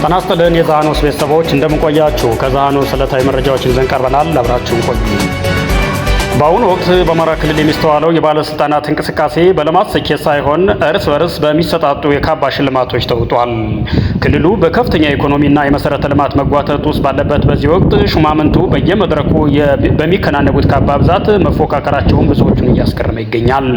ጤና ይስጥልን የዛኖስ ቤተሰቦች እንደምንቆያችሁ ከዛኖስ ዕለታዊ መረጃዎችን ይዘን ቀርበናል። አብራችሁን ቆዩ። በአሁኑ ወቅት በአማራ ክልል የሚስተዋለው የባለስልጣናት እንቅስቃሴ በልማት ስኬት ሳይሆን እርስ በርስ በሚሰጣጡ የካባ ሽልማቶች ተውጧል። ክልሉ በከፍተኛ ኢኮኖሚና የመሰረተ ልማት መጓተት ውስጥ ባለበት በዚህ ወቅት ሹማምንቱ በየመድረኩ በሚከናነቡት ካባ ብዛት መፎካከራቸውን ብዙዎቹን እያስገረመ ይገኛል።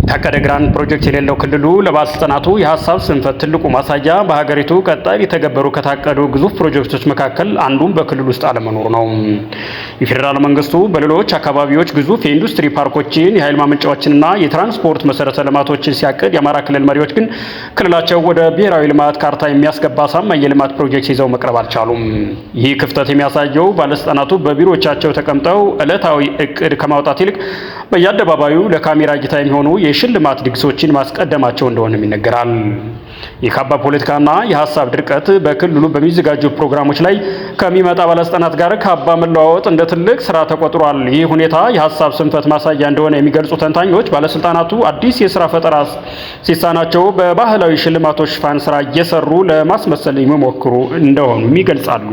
የታቀደ ግራንድ ፕሮጀክት የሌለው ክልሉ ለባለስልጣናቱ የሀሳብ ስንፈት ትልቁ ማሳያ በሀገሪቱ ቀጣይ ሊተገበሩ ከታቀዱ ግዙፍ ፕሮጀክቶች መካከል አንዱም በክልሉ ውስጥ አለመኖሩ ነው። የፌዴራል መንግስቱ በሌሎች አካባቢዎች ግዙፍ የኢንዱስትሪ ፓርኮችን፣ የኃይል ማመንጫዎችንና የትራንስፖርት መሰረተ ልማቶችን ሲያቅድ የአማራ ክልል መሪዎች ግን ክልላቸው ወደ ብሔራዊ ልማት ካርታ የሚያስገባ አሳማኝ የልማት ፕሮጀክት ይዘው መቅረብ አልቻሉም። ይህ ክፍተት የሚያሳየው ባለስልጣናቱ በቢሮዎቻቸው ተቀምጠው ዕለታዊ እቅድ ከማውጣት ይልቅ በየአደባባዩ ለካሜራ እይታ የሚሆኑ የሽልማት ድግሶችን ማስቀደማቸው እንደሆነም ይነገራል። የካባ ፖለቲካና የሀሳብ ድርቀት በክልሉ በሚዘጋጁ ፕሮግራሞች ላይ ከሚመጣ ባለስልጣናት ጋር ካባ መለዋወጥ እንደ ትልቅ ስራ ተቆጥሯል። ይህ ሁኔታ የሀሳብ ስንፈት ማሳያ እንደሆነ የሚገልጹ ተንታኞች ባለስልጣናቱ አዲስ የስራ ፈጠራ ሲሳናቸው በባህላዊ ሽልማቶች ሽፋን ስራ እየሰሩ ለማስመሰል የሚሞክሩ እንደሆኑ ይገልጻሉ።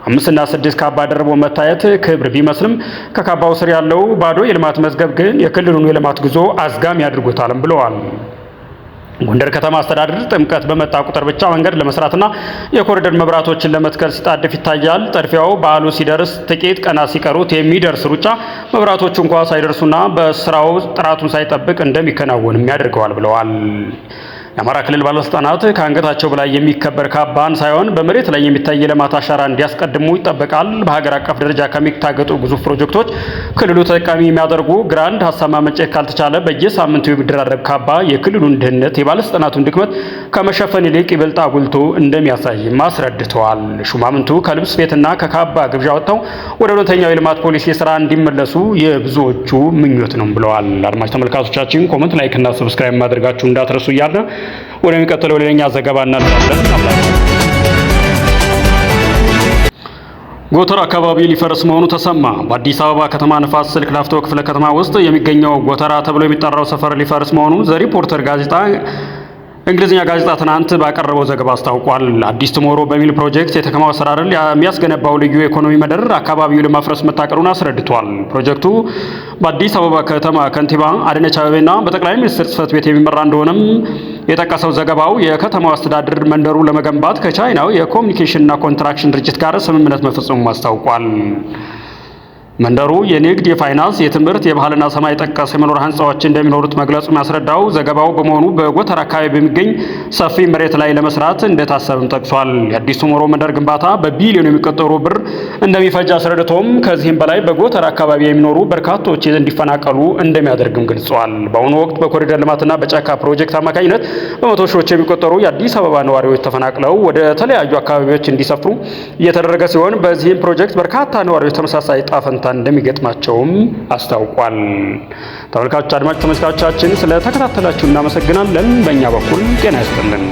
5 እና 6 ካባ ደርቦ መታየት ክብር ቢመስልም ከካባው ስር ያለው ባዶ የልማት መዝገብ ግን የክልሉን የልማት ጉዞ አዝጋሚ አድርጎታልም ብለዋል። ጎንደር ከተማ አስተዳደር ጥምቀት በመጣ ቁጥር ብቻ መንገድ ለመስራትና የኮሪደር መብራቶችን ለመትከል ሲጣደፍ ይታያል። ጠድፊያው በዓሉ ሲደርስ ጥቂት ቀናት ሲቀሩት የሚደርስ ሩጫ መብራቶቹ እንኳ ሳይደርሱና በስራው ጥራቱን ሳይጠብቅ እንደሚከናወንም ያደርገዋል ብለዋል። የአማራ ክልል ባለስልጣናት ከአንገታቸው በላይ የሚከበር ካባን ሳይሆን በመሬት ላይ የሚታይ የልማት አሻራ እንዲያስቀድሙ ይጠበቃል። በሀገር አቀፍ ደረጃ ከሚታገጡ ግዙፍ ፕሮጀክቶች ክልሉ ተጠቃሚ የሚያደርጉ ግራንድ ሀሳብ ማመንጨት ካልተቻለ በየሳምንቱ የሚደራረብ ካባ የክልሉን ድህነት፣ የባለስልጣናቱን ድክመት ከመሸፈን ይልቅ ይበልጥ አጉልቶ እንደሚያሳይም አስረድተዋል። ሹማምንቱ ከልብስ ቤትና ከካባ ግብዣ ወጥተው ወደ እውነተኛው የልማት ፖሊሲ ስራ እንዲመለሱ የብዙዎቹ ምኞት ነው ብለዋል። አድማጭ ተመልካቾቻችን ኮመንት፣ ላይክ እና ሰብስክራይብ ማድረጋችሁ እንዳትረሱ እያለ ወደሚቀጥለው ሌላኛ ዘገባ እናልፋለን። ጎተራ አካባቢ ሊፈርስ መሆኑ ተሰማ። በአዲስ አበባ ከተማ ንፋስ ስልክ ላፍቶ ክፍለ ከተማ ውስጥ የሚገኘው ጎተራ ተብሎ የሚጠራው ሰፈር ሊፈርስ መሆኑ ዘ ሪፖርተር ጋዜጣ እንግሊዝኛ ጋዜጣ ትናንት ባቀረበው ዘገባ አስታውቋል። አዲስ ቱሞሮ በሚል ፕሮጀክት የከተማው አሰራርን የሚያስገነባው ልዩ የኢኮኖሚ መደር አካባቢው ለማፍረስ መታቀዱን አስረድቷል። ፕሮጀክቱ በአዲስ አበባ ከተማ ከንቲባ አዳነች አቤቤና በጠቅላይ ሚኒስትር ጽሕፈት ቤት የሚመራ እንደሆነም የጠቀሰው ዘገባው የከተማው አስተዳደር መንደሩ ለመገንባት ከቻይናው የኮሚኒኬሽንና ኮንትራክሽን ድርጅት ጋር ስምምነት መፈጸሙን አስታውቋል። መንደሩ የንግድ፣ የፋይናንስ፣ የትምህርት፣ የባህልና ሰማይ ጠቀስ የመኖሪያ ህንፃዎች እንደሚኖሩት መግለጹን ያስረዳው ዘገባው በመሆኑ በጎተራ አካባቢ በሚገኝ ሰፊ መሬት ላይ ለመስራት እንደታሰበም ጠቅሷል። የአዲስ ቱሞሮ መንደር ግንባታ በቢሊዮን የሚቆጠሩ ብር እንደሚፈጅ አስረድቶም ከዚህም በላይ በጎተራ አካባቢ የሚኖሩ በርካቶች እንዲፈናቀሉ እንደሚያደርግም ገልጿል። በአሁኑ ወቅት በኮሪደር ልማትና በጫካ ፕሮጀክት አማካኝነት በመቶ ሺዎች የሚቆጠሩ የአዲስ አበባ ነዋሪዎች ተፈናቅለው ወደ ተለያዩ አካባቢዎች እንዲሰፍሩ እየተደረገ ሲሆን በዚህም ፕሮጀክት በርካታ ነዋሪዎች ተመሳሳይ ጣፈንታ እንደሚገጥማቸውም አስታውቋል። ተመልካቾች፣ አድማጭ ተመልካቾቻችን ስለተከታተላችሁ እናመሰግናለን። በእኛ በኩል ጤና ይስጥልን።